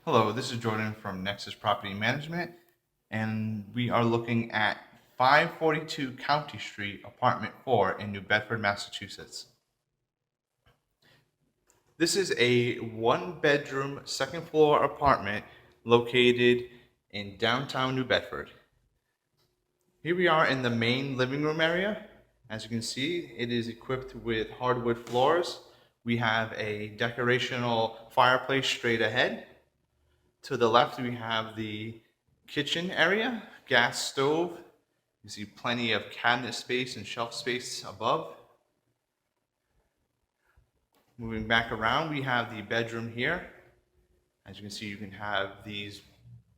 Hello, this is Jordan from Nexus Property Management, and we are looking at 542 County Street, Apartment 4 in New Bedford, Massachusetts. This is a one-bedroom, second-floor apartment located in downtown New Bedford. Here we are in the main living room area. As you can see, it is equipped with hardwood floors. We have a decorational fireplace straight ahead. To the left, we have the kitchen area, gas stove. You see plenty of cabinet space and shelf space above. Moving back around, we have the bedroom here. As you can see, you can have these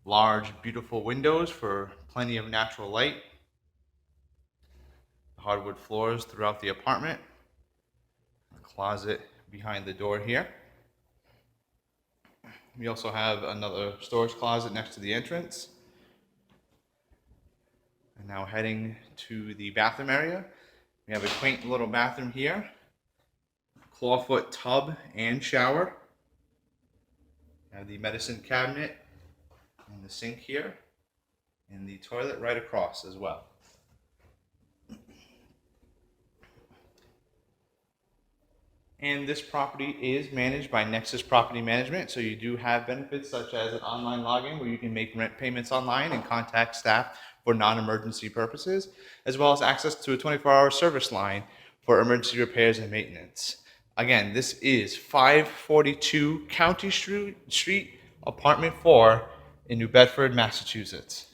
large, beautiful windows for plenty of natural light. Hardwood floors throughout the apartment. A closet behind the door here. We also have another storage closet next to the entrance. And now heading to the bathroom area. We have a quaint little bathroom here. Clawfoot tub and shower. We have the medicine cabinet and the sink here. And the toilet right across as well. And this property is managed by Nexus Property Management, so you do have benefits such as an online login where you can make rent payments online and contact staff for non-emergency purposes, as well as access to a 24-hour service line for emergency repairs and maintenance. Again, this is 542 County Street, Apartment 4 in New Bedford, Massachusetts.